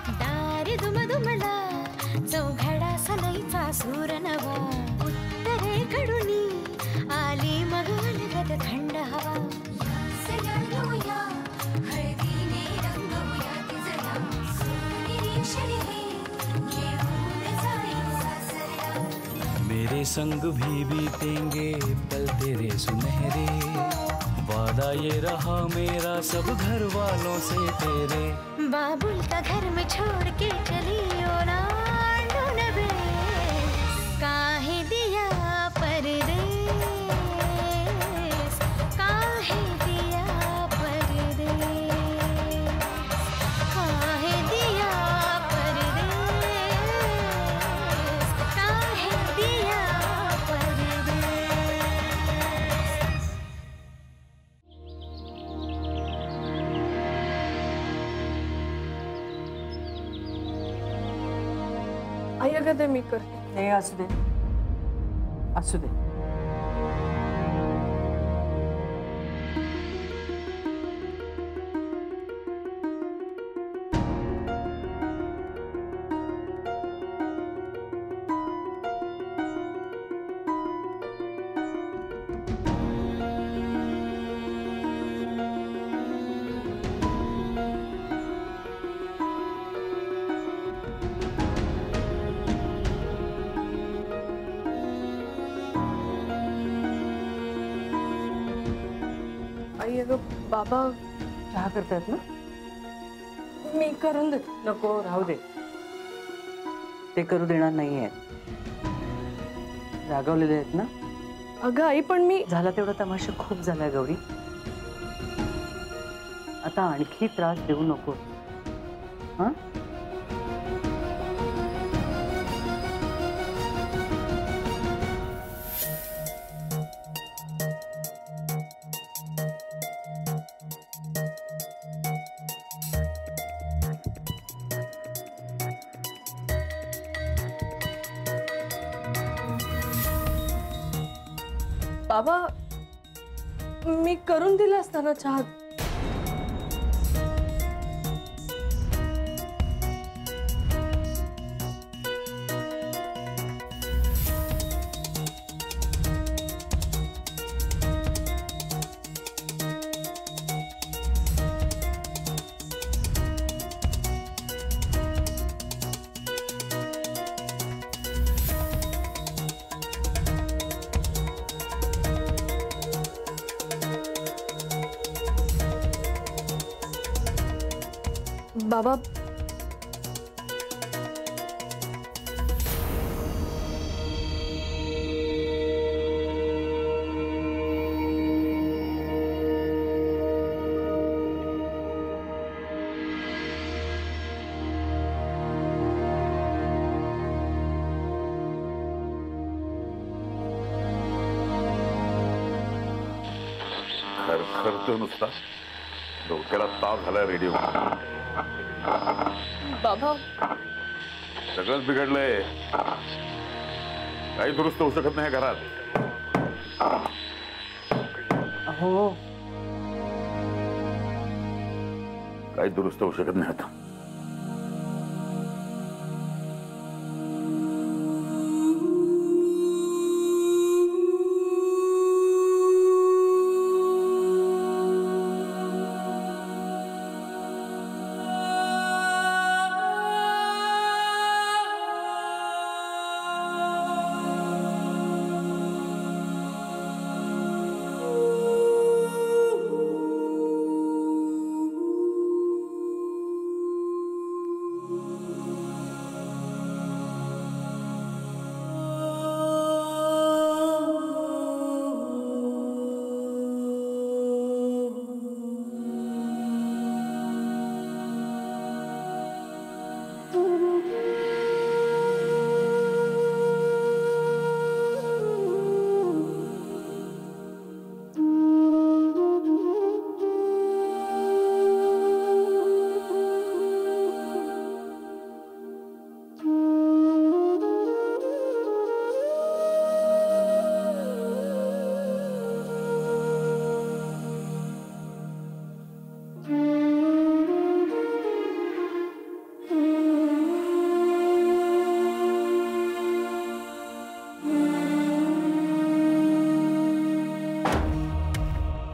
दारी दुमदुमला चौघडा सनईचा सूर नवा उत्तरेकडून आली मग अलगद थंड हवा सजवूया हळदीने रंगवूया तिजला निरीक्षण हे घेऊन जाई सासरा मेरे संग भी बीतेंगे पल तेरे सुनहरे वादा ये रहा मेरा सब घर वालों से तेरे बाबुल का घर में छोड़ के चली ओ ना ढूंढबे काहे दिया परदेस काहे दिया परदेस काहे दिया परदेस काहे दिया परदेस। आई अगं ते मी करते. हे असू दे असू दे. आई अगं बाबा चहा करतायत ना? मी करून देते. नको राहू दे. ते करू देणार नाहीये. रागवलेले आहेत ना? अगं आई पण मी झाला तेवढा तमाशा खूप झाला गौरी. आता आणखी त्रास देऊ नको. हा बाबा मी करून दिला असताना चहा. बाबा खरखरतो नुसता डोक्याला ताप झालाय रेडिओ. बाबा सगळंच बिघडलंय. काही दुरुस्त होऊ शकत नाही घरात. हो काही दुरुस्त होऊ शकत नाही आता.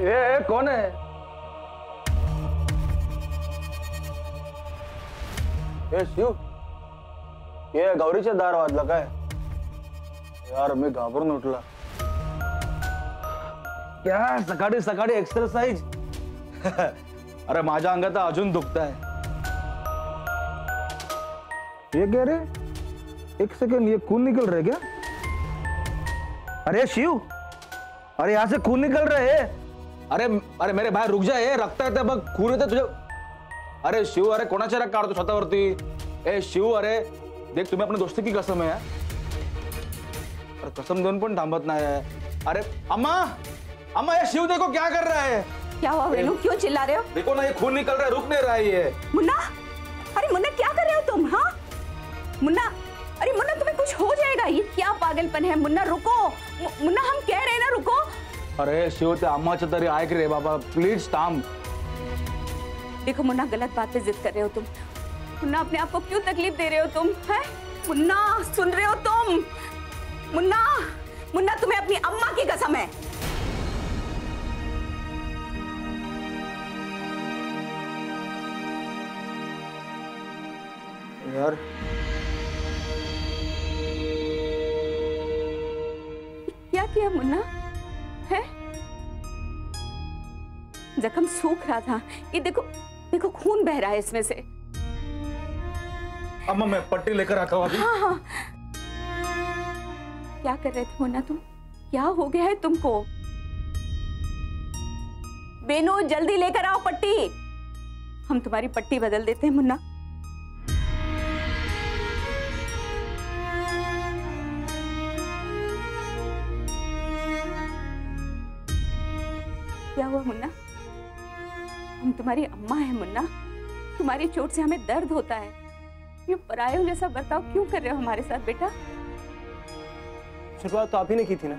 ये कौन है? ये शिव, ये गौरीच्या दार वाजला काय? यार मी घाबरून उठला. क्या सकाळी सकाळी एक्सरसाइज? अरे माझ्या अंगात अजून दुखताय. ये क्या रे? एक सेकंड, ये खून निकल रहा है क्या? अरे शिव, अरे यहाँ से खून निकल रहा है. अरे अरे मेरे भाई रुक जा, ये रक्त येते बघ, खून येते तुझे. अरे शिव, अरे कोणाच्या रग काढतो स्वतःवरती? ए शिव, अरे देख तुम्ही अपनी दोस्ती की कसम है. अरे कसम देऊन पण थांबत नाही है. अरे अम्मा, अम्मा ये शिव देखो क्या कर रहा है. क्या हुआ वेणु, क्यों चिल्ला रहे हो? देखो ना ये खून निकल रहा है, रुक नहीं रहा है ये. मुन्ना, अरे मुन्ना क्या कर रहे हो तुम? हाँ मुन्ना, अरे मुन्ना तुम्हें कुछ हो जाएगा. ये क्या पागलपन है? मुन्ना रुको, मुन्ना हम कह रहे हैं ना रुको. अरे शिव ते अम्माचं तरी ऐक रे बाबा, प्लीज थांब. देखो मुन्ना, गलत बात पे जिद कर रहे हो तुम. मुन्ना अपने आप को क्यों तकलीफ दे रहे हो तुम? हैं मुन्ना, सुन रहे हो तुम? मुन्ना, मुन्ना तुम्हें अपनी अम्मा की कसम है. यार क्या किया मुन्ना? है जख्म सूख रहा था, ये देखो देखो खून बह रहा है इसमें से. अम्मा मैं पट्टी लेकर आता हूँ अभी. हाँ हाँ, क्या कर रहे थे मुन्ना तुम? क्या हो गया है तुमको? बेनू जल्दी लेकर आओ पट्टी. हम तुम्हारी पट्टी बदल देते हैं मुन्ना. क्या हुआ मुन्ना? हम तुम्हारी अम्मा है मुन्ना. तुम्हारी चोट से हमें दर्द होता है. ये परायों जैसा बर्ताव क्यों कर रहे हो हमारे साथ बेटा? शुरुआत तो आप ही ने की थी ना.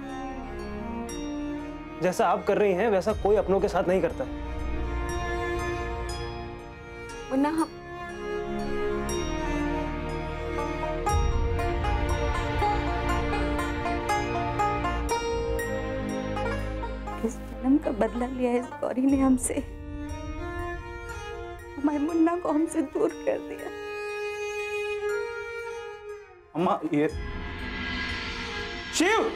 जैसा आप कर रही हैं वैसा कोई अपनों के साथ नहीं करता. मुन्ना हम इस जन्म का बदला लिया इस गौरी ने हमसे. हमारे मुन्ना को हमसे दूर कर दिया. अम्मा ये शिव,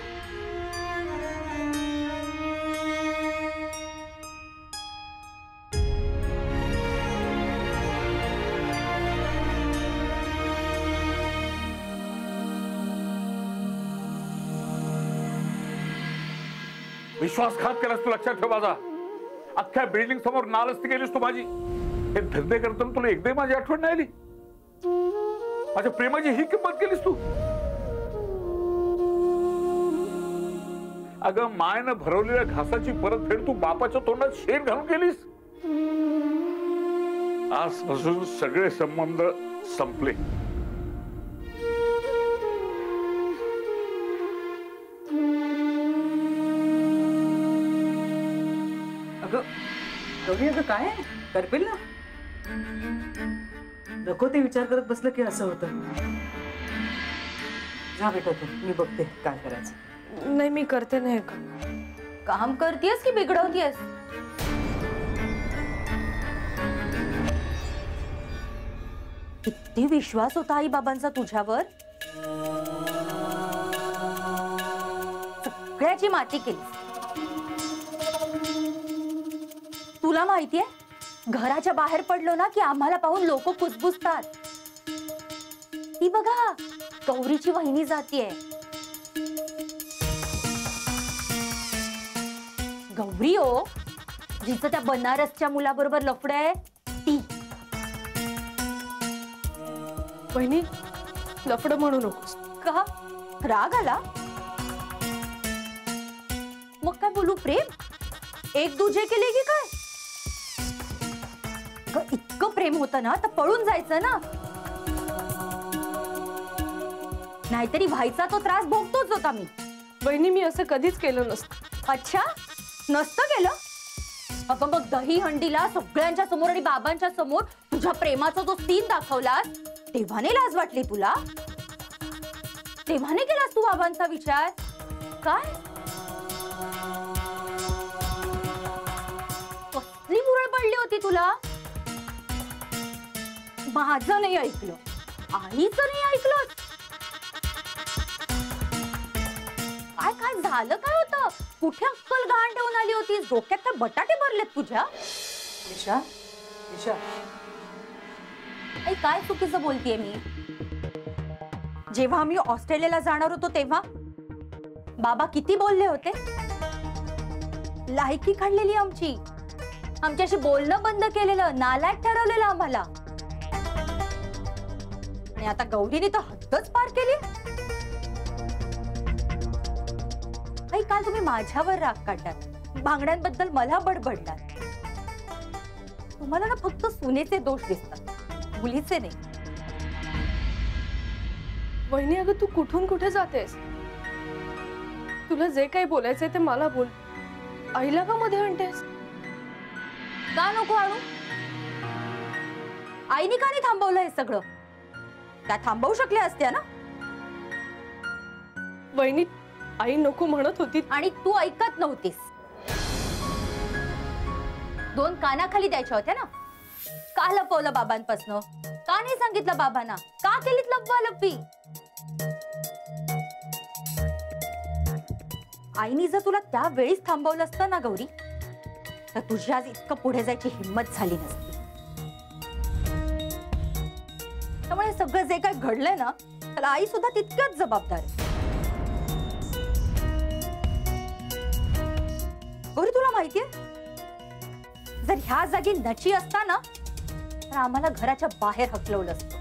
विश्वासघात केलास तू, लक्षात ठेव माझा. अख्ख्या बिल्डिंग समोर नालस्ती केलीस तू माझी. हे धंदे करताना तुला एकदाही माझी आठवण नाही आली? माझ्या प्रेमाची ही किंमत केलीस तू. अगं मायनं भरवलेल्या घासाची परतफेड तू बापाच्या तोंडात शेण घालून केलीस. आजपासून सगळे संबंध संपले. गौरी अगं काय करपेल ना. नको ते विचार करत बसलं की असं होतं. जा बेटा तू, मी बघते काय करायचं. नाही मी करते नाही का. काम करतेस की बिघडवतेस? किती विश्वास होता आई बाबांचा तुझ्यावर. सगळ्याची माती केली. तुला माहितीये, घराच्या बाहेर पडलो ना की आम्हाला पाहून लोक कुजबुजतात. ती बघा गौरीची वहिनी जातीये. गौरी हो, जिचं त्या बनारसच्या मुलाबरोबर लफडं आहे ती. वहिनी लफडं म्हणू नकोस. का राग आला? मग काय बोलू? प्रेम एक दूजे केले की काय? इतकं प्रेम होतं ना तर पळून जायचं ना. नाहीतरी व्हायचा तो त्रास भोगतोच होता मी. वहिनी मी असं कधीच केलं नसतं. अच्छा, नसतं केलं? अगं मग दही हंडीला सगळ्यांच्या समोर आणि बाबांच्या समोर तुझ्या प्रेमाचा जो सीन दाखवलास तेव्हा नाही लाज वाटली तुला? तेव्हा नाही केलास तू बाबांचा विचार? काय तुला? माझं नाही ऐकलं, आईचं नाही ऐकलं. काय काय झालं? काय होतं? कुठे अक्कल गहाण ठेवून आली होतीस? डोक्यात काय बटाटे भरलेत तुझ्या? ईशा, ईशा, आई काय चुकीचं बोलतेय मी? जेव्हा आम्ही ऑस्ट्रेलियाला जाणार होतो तेव्हा बाबा किती बोलले होते. लायकी काढलेली आमची, आमच्याशी बोलणं बंद केलेलं, नालायक ठरवलेलं आम्हाला. आणि आता गौरीने तर हद्दच पार केली. आई काल तुम्ही माझ्यावर राग काढलात, बांगड्यांबद्दल मला बडबडलात. तुम्हाला ना फक्त सुनेचे दोष दिसतात, मुलीचे नाही. वहिनी अगं तू कुठून कुठे जातेस? तुला जे काही बोलायचंय ते मला बोल. आईला का मध्ये आणतेस? का नको आणू? आईने का नाही थांबवलं हे सगळं? त्या थांबवू शकल्या असत्या ना. वहिनी आई नको म्हणत होती आणि तू ऐकत नव्हतीस. दोन कानाखाली द्यायच्या होत्या ना. का लपवलं बाबांपासनं? का नाही सांगितलं बाबांना? का केलीत लपवालपी? आईनी जर तुला त्यावेळीच थांबवलं असतं ना गौरी, तर तुझी आज इतकं पुढे जायची हिंमत झाली नसती. त्यामुळे सगळं जे काय घडलंय ना, त्याला आई सुद्धा तितक्याच जबाबदार आहे. गौरी तुला माहितीये, जर ह्या जागी नची असता ना, तर आम्हाला घराच्या बाहेर हकलवलं असतं.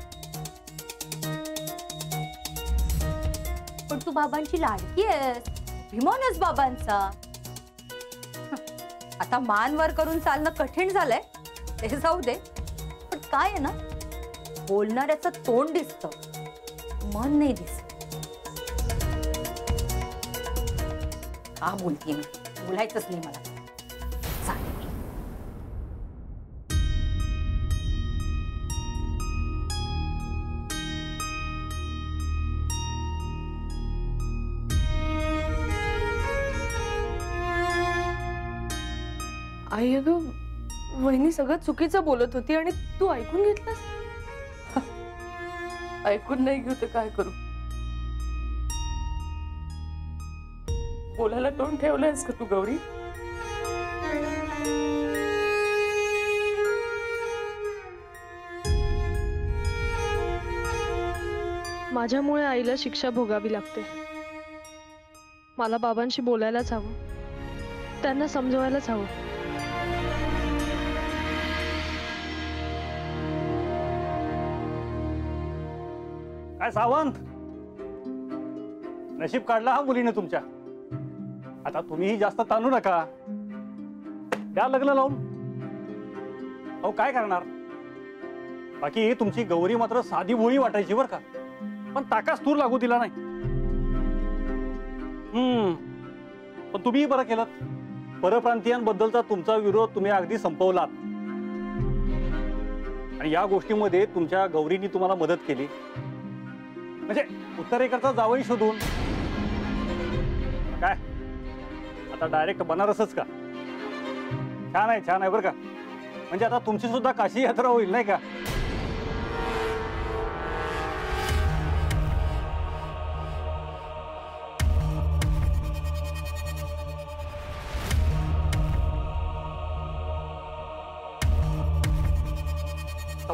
पण तू बाबांची लाडकी आहेस, अभिमानच बाबांचा. आता मान वर करून चालणं कठीण झालंय, ते जाऊ दे. पण काय आहे ना, बोलणाऱ्याचं तोंड दिसतं, मन नाही दिसत. का बोलतीये मी? बोलायचंच नाही मला. चालेल. आई अगं वहिनी सगळं चुकीचं बोलत होती आणि तू ऐकून घेतलंस. ऐकून नाही घेऊ तर काय करू? बोलायला तोंड ठेवलंयस का तू गौरी? माझ्यामुळे आईला शिक्षा भोगावी लागते. मला बाबांशी बोलायलाच हवं, त्यांना समजवायलाच हवं. काय सावंत, नशीब काढला हा मुलीने तुमच्या. आता तुम्हीही जास्त ताणू नका, द्या लग्न लावून. अहो काय करणार? बाकी तुमची गौरी मात्र साधी भोळी वाटायची बर का, पण ताकाच तूर लागू दिला नाही. पण तुम्हीही बरं केलं. परप्रांतीयांबद्दलचा तुमचा विरोध तुम्ही अगदी संपवलात. आणि या गोष्टीमध्ये तुमच्या गौरीनी तुम्हाला मदत केली. म्हणजे उत्तरेकडचा जावई शोधून काय आता डायरेक्ट बनारसच का? छान आहे, छान आहे बरं का. म्हणजे आता तुमची सुद्धा काशी यात्रा होईल नाही का?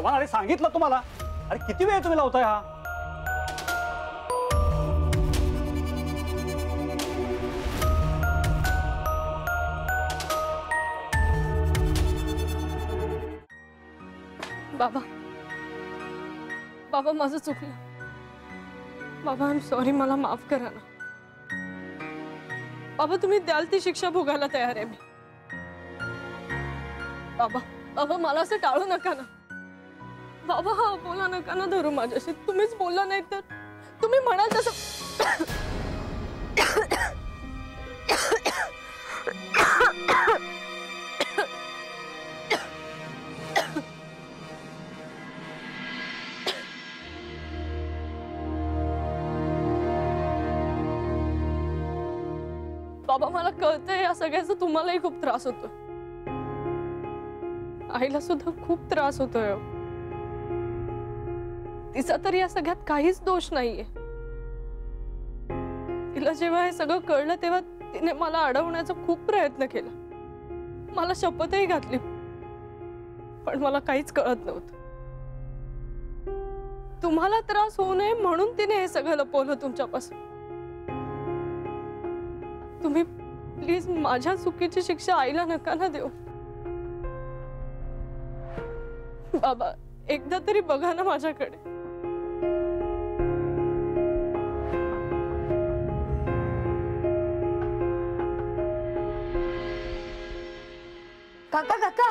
अरे सांगितलं तुम्हाला. अरे किती वेळ तुम्ही लावताय हा? बाबा बाबा माझं चुकलं. बाबा आय एम सॉरी, मला माफ करा ना. बाबा तुम्ही द्याल ती शिक्षा भोगायला तयार आहे मी. बाबा बाबा मला असं टाळू नका ना. बाबा हा बोला नका ना धरू माझ्याशी. तुम्हीच बोलला नाही तर तुम्ही म्हणाल तसं. बाबा मला कळतंय या सगळ्याचा तुम्हालाही खूप त्रास होतो. आईला सुद्धा खूप त्रास होतोय. तिचा तर या सगळ्यात काहीच दोष नाहीये. तिला जेव्हा हे सगळं कळलं तेव्हा तिने मला अडवण्याचा खूप प्रयत्न केला. मला शपथही घातली, पण मला काहीच कळत नव्हतं. तुम्हाला त्रास होऊ नये म्हणून तिने हे सगळं लपवलं तुमच्यापासून. तुम्ही प्लीज माझ्या चुकीची शिक्षा आईला नका ना देऊ. बाबा, एकदा तरी बघा ना माझ्याकडे. काका काका,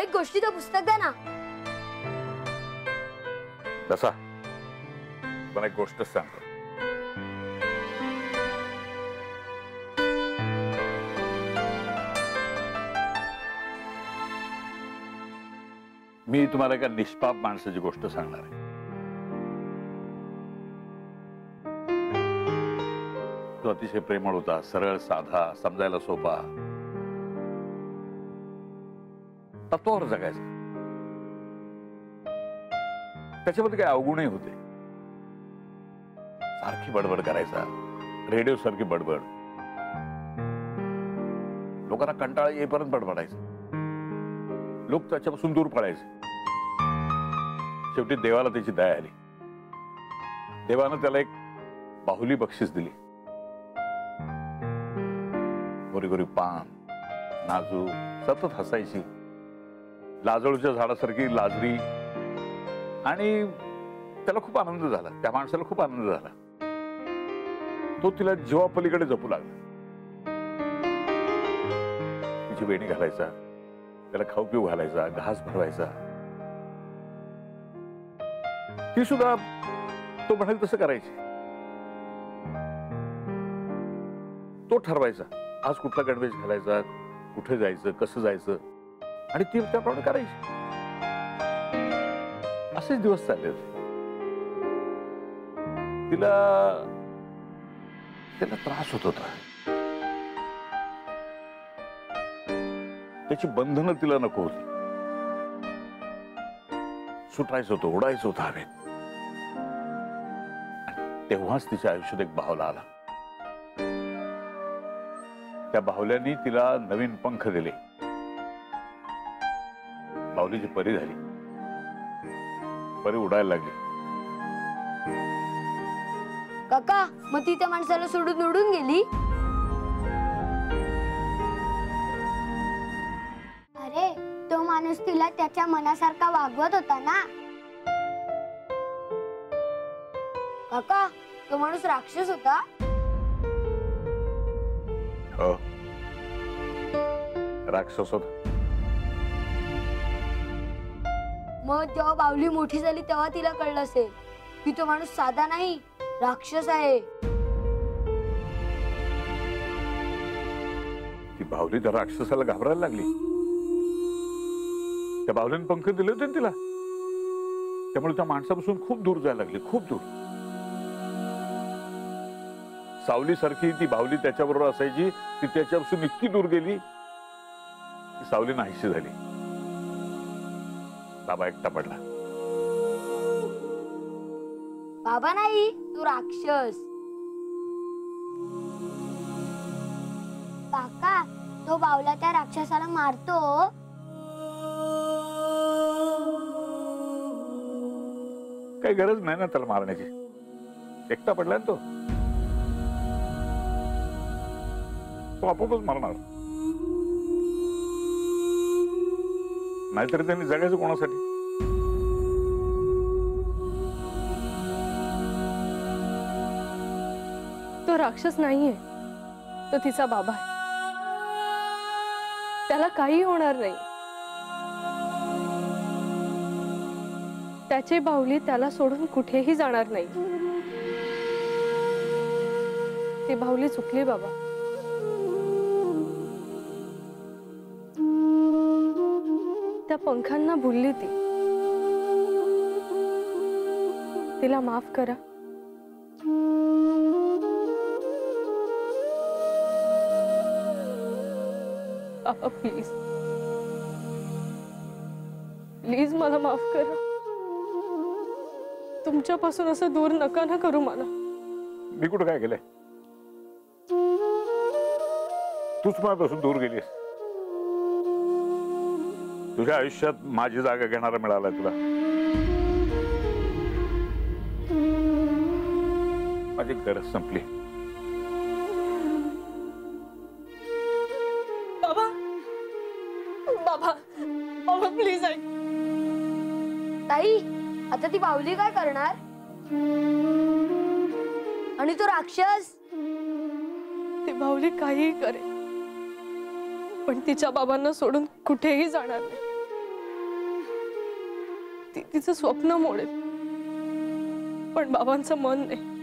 एक गोष्टीचं पुस्तक द्या ना. तसा पण एक गोष्ट सांगतो. मी तुम्हाला एका निष्पाप माणसाची गोष्ट सांगणार आहे. तो अतिशय प्रेमळ होता, सरळ साधा, समजायला सोपा, तत्वावर जगायचा. त्याच्यामध्ये काही अवगुणही होते. सारखी बडबड करायचा, रेडिओ सारखी बडबड, लोकांना कंटाळा येईपर्यंत बडबडायचं. लोक त्याच्यापासून दूर पळायचे. शेवटी देवाला त्याची दया आली. देवानं त्याला एक बाहुली बक्षीस दिली. गोरी गोरी पान, नाजूक, सतत हसायची, लाजळूच्या झाडासारखी लाजरी. आणि त्याला खूप आनंद झाला, त्या माणसाला खूप आनंद झाला. तो तिला जीवापलीकडे जपू लागला. तिची वेणी घालायचा, त्याला खाऊ पिऊ घालायचा, घास भरवायचा. ती सुद्धा तो म्हणाल तसं करायची. तो ठरवायचा आज कुठला गणवेश घालायचा, कुठे जायचं, कसं जायचं, आणि ती त्याप्रमाणे करायची. असेच दिवस चालले होते. तिला त्रास होत होता. त्याची बंधनं तिला नको होती. सुटायचं होतं, उडायचं होतं हवेत. तेव्हाच तिच्या आयुष्यात एक बाहुला आला. त्या बाहुल्यानी तिला नवीन पंख दिले. बाहुलीची परी झाली. परी उडायला लागली. काका, मग ती त्या माणसाला सोडून उडून गेली? अरे, तो माणूस तिला त्याच्या मनासारखा वागवत होता ना. काका, तो माणूस राक्षस होता? हो, राक्षस होता. मग जेव्हा बाहुली मोठी झाली तेव्हा तिला कळलं असेल की तो माणूस साधा नाही, राक्षस आहे. ती बाहुली त्या राक्षसाला घाबरायला लागली. त्या बाहुलीने पंख दिले होते ना तिला, त्यामुळे त्या माणसापासून खूप दूर जायला लागली, खूप दूर. सावली सारखी ती बाहुली त्याच्याबरोबर असायची. ती त्याच्यापासून इतकी दूर गेली की सावली नाहीशी झाली. बाबा एकटा पडला. बाबा नाही, तो राक्षस. काका, तो बावला त्या राक्षसाला मारतो. काही गरज नाही ना त्याला मारण्याची. एकटा पडलाय ना तो. तो आपोआपच मारणार. नाहीतरी त्यांनी जगायचं कोणासाठी? तो राक्षस नाहीये, तो तिचा बाबा आहे. त्याला काही होणार नाही. त्याची बाहुली त्याला सोडून कुठेही जाणार नाही. ती बाहुली चुकली बाबा. त्या पंखांना भुलली ती. तिला माफ करा. बाबा प्लीज. मला माफ करा. तुमच्यापासून असं दूर नका ना करू मला. मी कुठं काय केलंय? तूच माझ्यापासून दूर गेलीस. तुझ्या आयुष्यात माझी जागा घेणारा मिळाला तुला. माझी गरज संपली. बाबा बाबा बाबा प्लीज ऐक. ताई आता ती बाहुली काय करणार? आणि तो राक्षस? ती बाहुली काहीही करेल पण तिच्या बाबांना सोडून कुठेही जाणार नाही. ती तिचं स्वप्न मोडेल पण बाबांचं मन नाही.